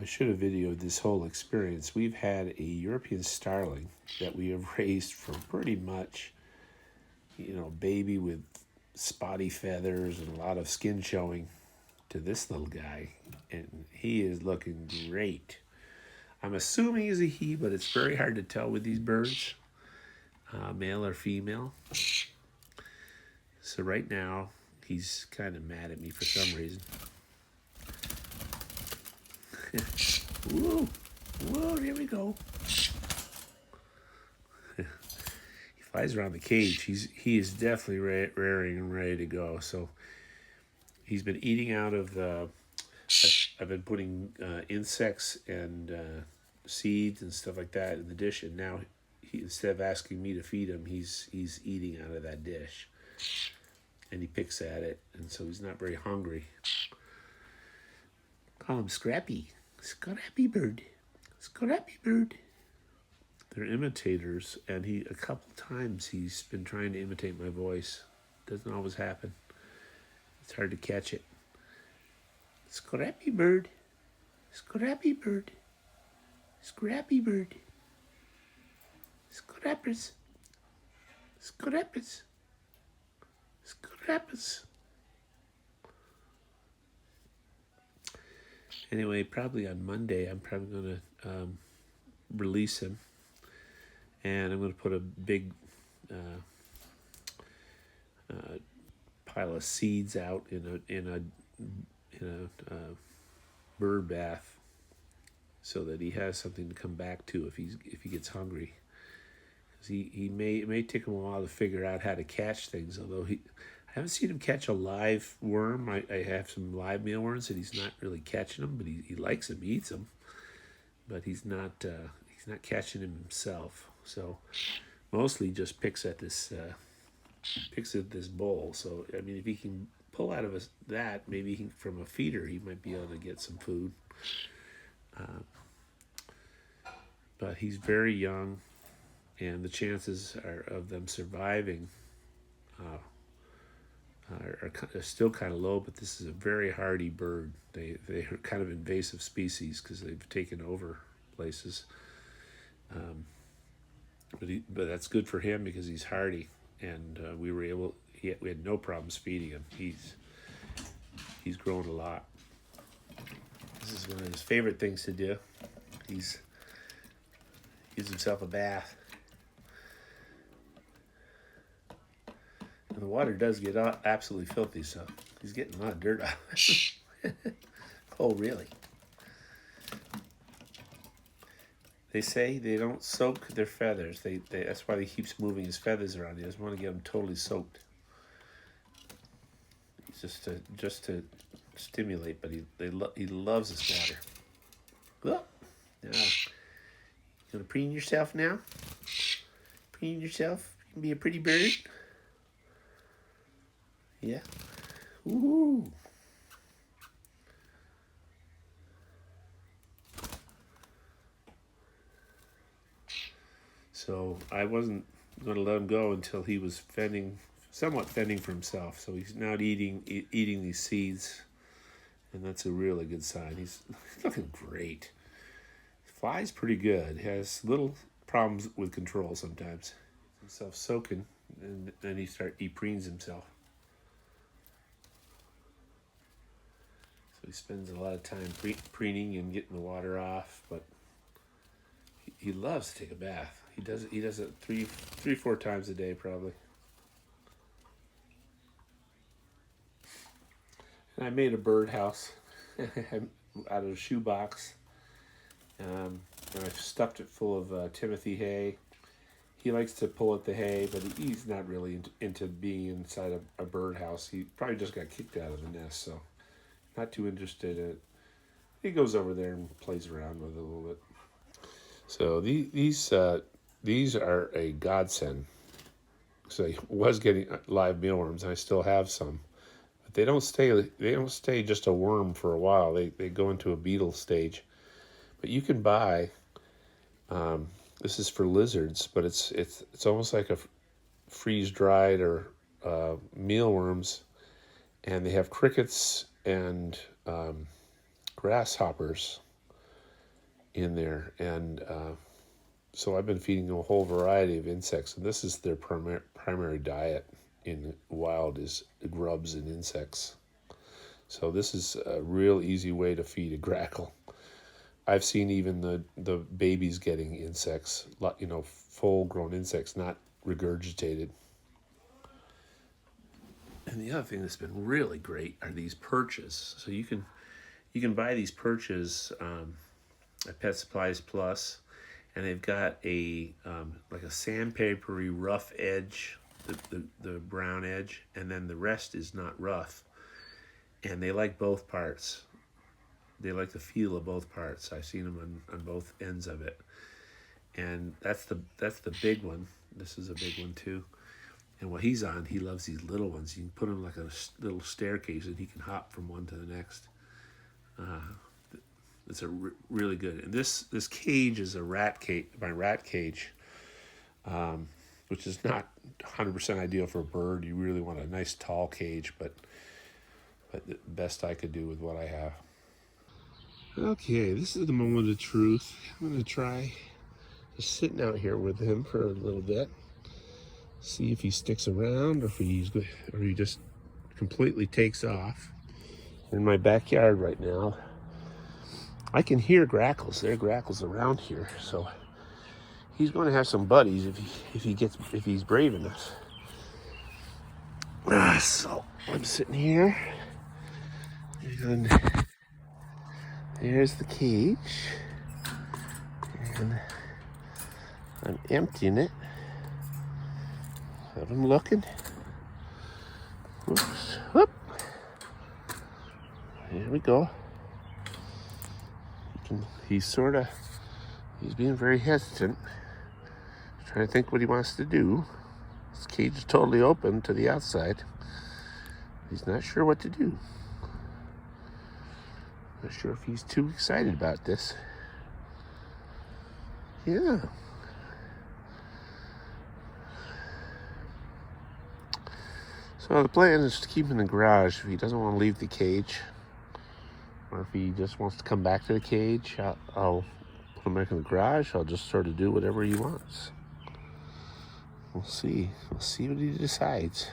should have videoed this whole experience. We've had a European starling that we have raised from pretty much, baby with spotty feathers and a lot of skin showing to this little guy. And he is looking great. I'm assuming he's a he, but it's very hard to tell with these birds, male or female. So right now, he's kind of mad at me for some reason. Whoa, whoa, there we go. He flies around the cage. He is definitely raring and ready to go. So he's been eating out of the. I've been putting insects and seeds and stuff like that in the dish, and now instead of asking me to feed him, he's eating out of that dish, and he picks at it, and so he's not very hungry. Call him Scrappy. Scrappy Bird. Scrappy Bird. They're imitators, and a couple times he's been trying to imitate my voice. Doesn't always happen. It's hard to catch it. Scrappy Bird. Scrappy Bird. Scrappy Bird. Scrappers. Scrappers. Scrappers. Anyway, probably on Monday, I'm probably going to release him, and I'm going to put a big pile of seeds out in a bird bath, so that he has something to come back to if he gets hungry. Because it may take him a while to figure out how to catch things. Although I haven't seen him catch a live worm. I have some live mealworms that he's not really catching them, but he likes them, he eats them. But he's not catching them himself. So mostly just picks at this bowl. So I mean, if he can pull out of that, maybe from a feeder, he might be able to get some food. But he's very young, and the chances of them surviving are still kind of low. But this is a very hardy bird. They're kind of invasive species because they've taken over places. But that's good for him because he's hardy, and we had no problems feeding him. He's grown a lot. This is one of his favorite things to do. He's gives himself a bath. And the water does get absolutely filthy, so he's getting a lot of dirt out of it. Oh, really? They say they don't soak their feathers. That's why he keeps moving his feathers around. He doesn't want to get them totally soaked. It's just to stimulate, but he loves this water. Look, now you gonna preen yourself now? Preen yourself? You can be a pretty bird. Yeah. Ooh. So I wasn't going to let him go until he was somewhat fending for himself. So he's now eating these seeds, and that's a really good sign. He's looking great. Flies pretty good. He has little problems with control sometimes. Himself soaking, and then he preens himself. So he spends a lot of time preening and getting the water off, but he loves to take a bath. He does it 4 times a day probably. And I made a birdhouse out of a shoebox. And I stuffed it full of Timothy hay. He likes to pull at the hay, but he's not really into being inside a birdhouse. He probably just got kicked out of the nest, so not too interested in it. He goes over there and plays around with it a little bit. So these are a godsend. So I was getting live mealworms, and I still have some, but they don't stay just a worm for a while. They go into a beetle stage. But you can buy. This is for lizards, but it's almost like a freeze dried or mealworms, and they have crickets and grasshoppers in there, and so I've been feeding them a whole variety of insects, and this is their primary diet in wild is grubs and insects. So this is a real easy way to feed a grackle. I've seen even the babies getting insects, full-grown insects, not regurgitated. And the other thing that's been really great are these perches. So you can buy these perches at Pet Supplies Plus, and they've got a like a sandpapery rough edge, the brown edge, and then the rest is not rough. And they like both parts. They like the feel of both parts. I've seen them on both ends of it, and that's the big one. This is a big one too. And what he's on, he loves these little ones. You can put him like a little staircase, and he can hop from one to the next. It's really good. And this cage is a rat cage, my rat cage, which is not 100% ideal for a bird. You really want a nice tall cage, but the best I could do with what I have. Okay, this is the moment of truth. I'm going to try just sitting out here with him for a little bit. See if he sticks around or if he just completely takes off. In my backyard right now, I can hear grackles. There are grackles around here, so he's going to have some buddies if he's brave enough. So I'm sitting here, and there's the cage, and I'm emptying it. Have him looking. Oops. Whoop. There we go. He's being very hesitant. He's trying to think what he wants to do. His cage is totally open to the outside. He's not sure what to do. Not sure if he's too excited about this. Yeah. So the plan is to keep him in the garage if he doesn't want to leave the cage, or if he just wants to come back to the cage. I'll put him back in the garage. I'll just sort of do whatever he wants. We'll see. We'll see what he decides.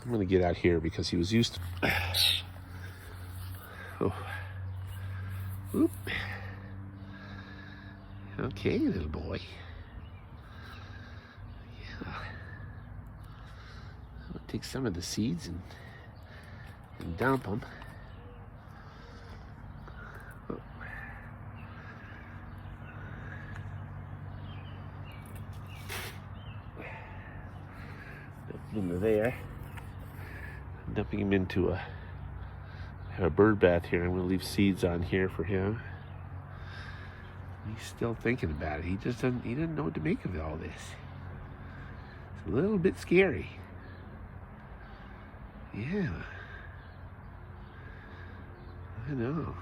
I'm gonna get out here because he was used to. Oh. Oop. Okay, little boy. Yeah. I'll take some of the seeds and dump them. Oh. Dump him into there. I'm dumping him into I have a bird bath here. I'm going to leave seeds on here for him. He's still thinking about it. He doesn't know what to make of all this. It's a little bit scary. Yeah. I know.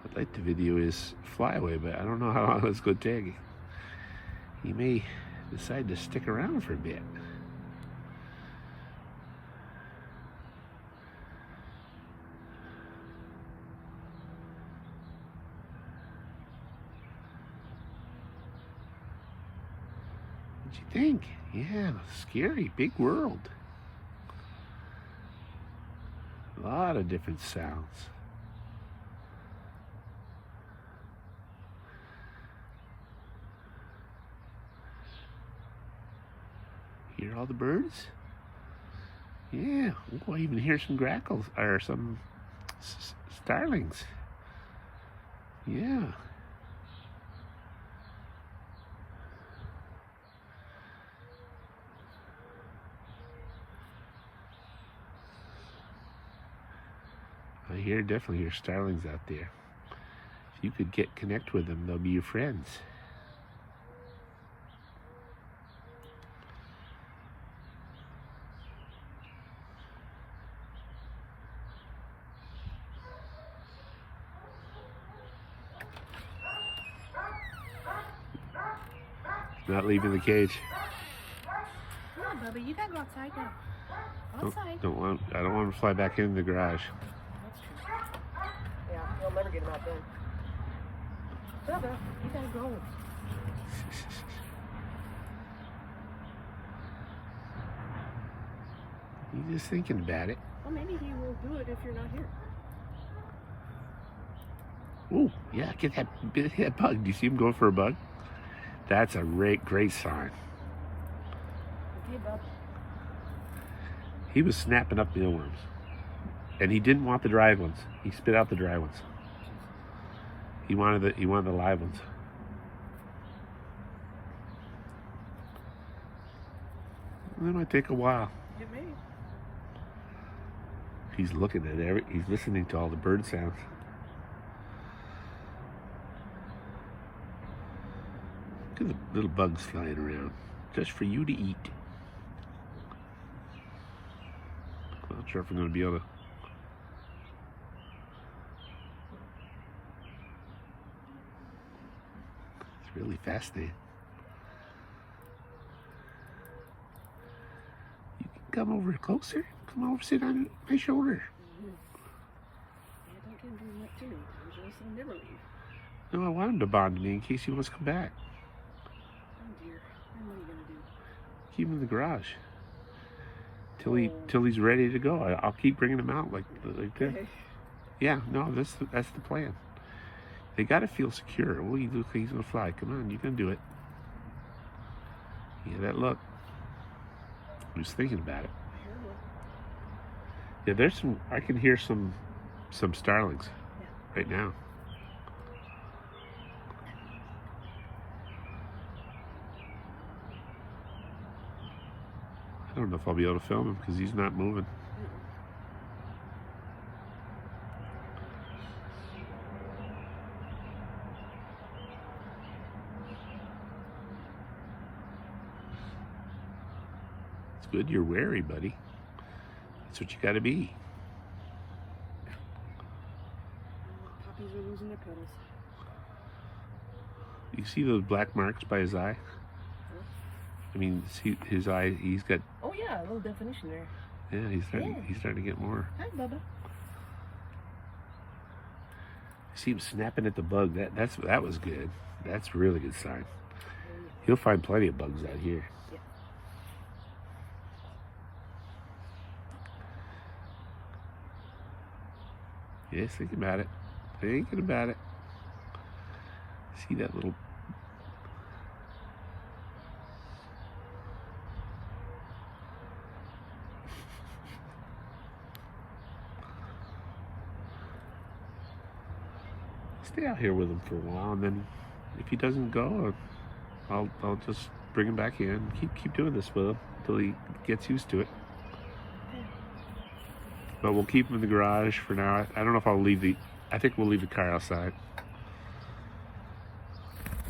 I'd like to video his flyaway, but I don't know how long it's going to take. He may decide to stick around for a bit. What'd you think? Yeah, scary, big world. A lot of different sounds. Hear all the birds? Yeah, oh, I even hear some grackles, or some starlings. Yeah. I definitely hear starlings out there. If you could connect with them, they'll be your friends. Not leaving the cage. Come on, Bubba, you gotta go outside now. Go outside. I don't want him to fly back in the garage. That's true. never get him out then. Bubba, you gotta go. He's just thinking about it. Well, maybe he will do it if you're not here. Ooh, yeah, get that bug. Do you see him going for a bug? That's a great sign. Okay, bub. He was snapping up mealworms. And he didn't want the dry ones. He spit out the dry ones. He wanted the live ones. That might take a while. It may. He's looking at he's listening to all the bird sounds. Look at the little bugs flying around, just for you to eat. I'm not sure if I'm going to be able to. It's really fascinating. You can come over closer. Come over, sit on my shoulder. Yeah, don't get him doing that too many times, or else he'll never leave. No, I want him to bond to me in case he wants to come back. Oh dear. Then what are you gonna do? Keep him in the garage till he's ready to go. I'll keep bringing him out like that. Okay. Yeah, no, that's the plan. They got to feel secure. Oh, he looks like he's gonna fly. Come on, you can do it. Yeah, that look. I was thinking about it. Yeah, there's some. I can hear some starlings right now. I don't know if I'll be able to film him because he's not moving. It's good you're wary, buddy. That's what you got to be. Puppies are losing their petals. You see those black marks by his eye? I mean, see his eye. He's got. Oh yeah, a little definition there. Yeah, he's starting to get more. Hi, Bubba. See him snapping at the bug. That was good. That's a really good sign. He'll find plenty of bugs out here. Yeah. Yes, thinking about it. Thinking about it. See that little. Stay out here with him for a while, and then if he doesn't go, I'll just bring him back in. Keep doing this with him until he gets used to it. But we'll keep him in the garage for now. I don't know if I'll leave I think we'll leave the car outside.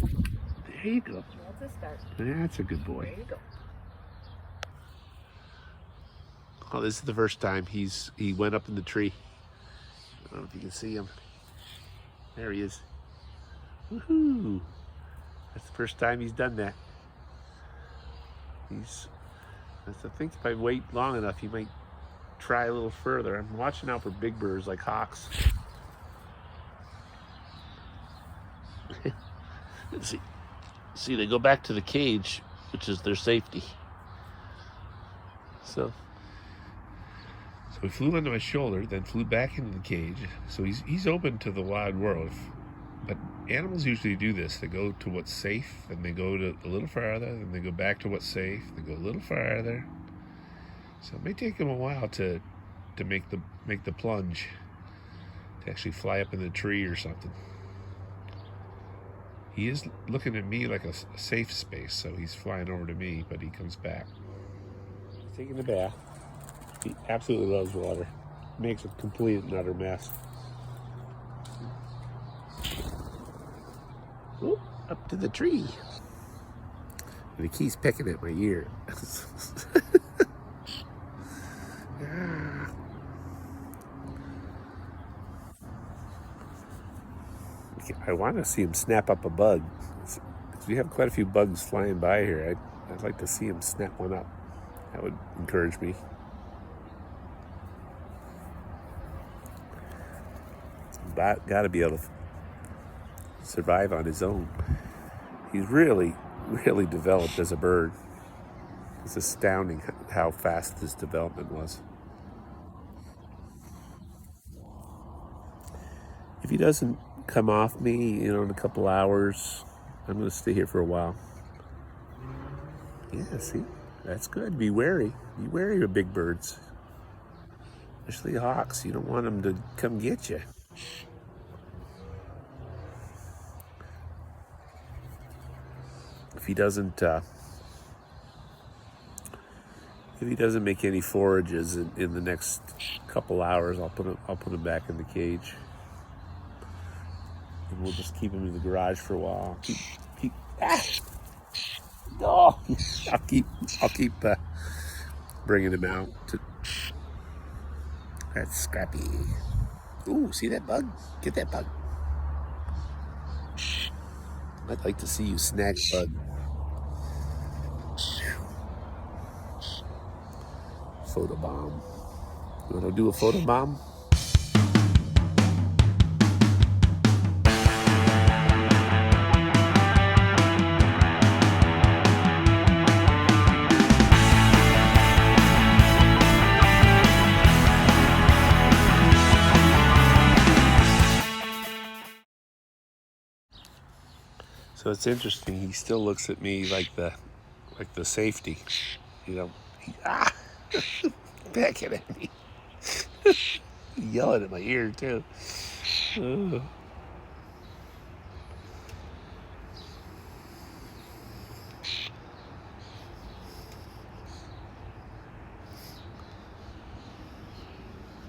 There you go. That's a start. That's a good boy. There you go. Oh, this is the first time he went up in the tree. I don't know if you can see him. There he is. Woohoo! That's the first time he's done that. I think if I wait long enough, he might try a little further. I'm watching out for big birds like hawks. Let's see. See, they go back to the cage, which is their safety. So he flew onto my shoulder, then flew back into the cage. So he's open to the wide world. But animals usually do this. They go to what's safe, then they go to a little farther, then they go back to what's safe, they go a little farther. So it may take them a while to make the plunge, to actually fly up in the tree or something. He is looking at me like a safe space, so he's flying over to me, but he comes back. He's taking a bath. He absolutely loves water. Makes a complete and utter mess. Whoop, up to the tree. And he keeps pecking at my ear. I want to see him snap up a bug. Because we have quite a few bugs flying by here. I'd like to see him snap one up. That would encourage me. got to be able to survive on his own. He's really, really developed as a bird. It's astounding how fast this development was. If he doesn't come off me, in a couple hours, I'm going to stay here for a while. Yeah, see? That's good. Be wary. Be wary of big birds. Especially hawks. You don't want them to come get you. If he doesn't make any forages in the next couple hours, I'll put him back in the cage. And we'll just keep him in the garage for a while. No, I'll keep bringing him out. That's Scrappy. Ooh, see that bug? Get that bug. I'd like to see you snag a bug. Photobomb. You want to do a photobomb? So it's interesting. He still looks at me like the safety, backing at me, yelling at my ear too. Oh.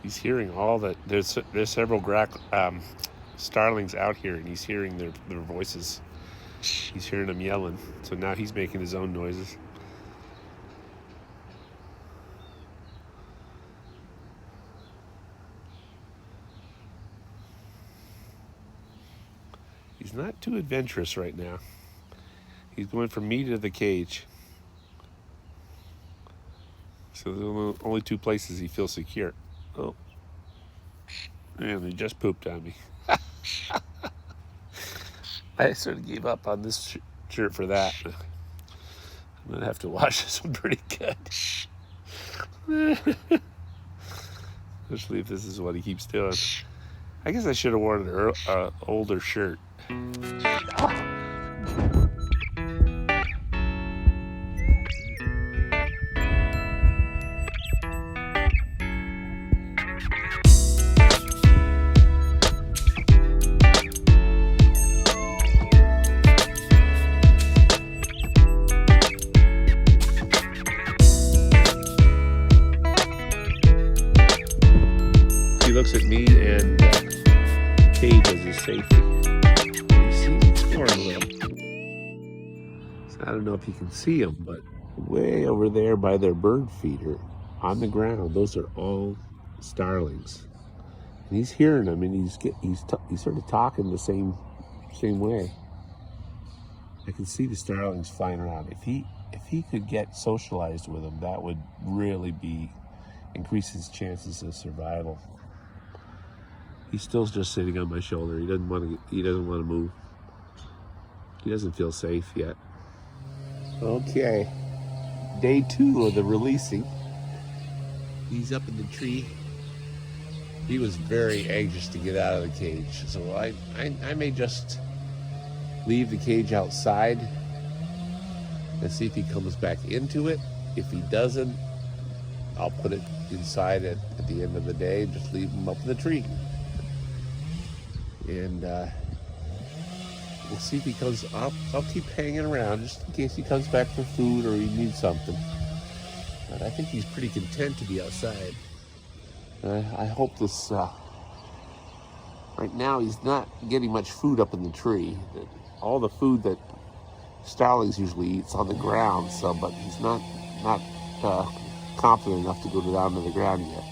He's hearing all that. There's several starlings out here, and he's hearing their voices. He's hearing them yelling, so now he's making his own noises. He's not too adventurous right now. He's going from me to the cage. So there's only two places he feels secure. Oh, and he just pooped on me. I sort of gave up on this shirt for that. I'm going to have to wash this one pretty good. Especially if this is what he keeps doing. I guess I should have worn an older shirt. He looks at me and cage as his safety. He's exploring a little. So I don't know if you can see him, but way over there by their bird feeder on the ground, those are all starlings. And he's hearing them, and he's sort of talking the same way. I can see the starlings flying around. If he could get socialized with them, that would really increase his chances of survival. He's still just sitting on my shoulder. He doesn't want to move. He doesn't feel safe yet. Okay. Day 2 of the releasing. He's up in the tree. He was very anxious to get out of the cage. So I may just leave the cage outside and see if he comes back into it. If he doesn't, I'll put it inside at the end of the day and just leave him up in the tree. And we'll see if he comes up. I'll keep hanging around just in case he comes back for food or he needs something. But I think he's pretty content to be outside. I hope this, right now he's not getting much food up in the tree. All the food that starlings usually eat's on the ground, but he's not confident enough to go down to the ground yet.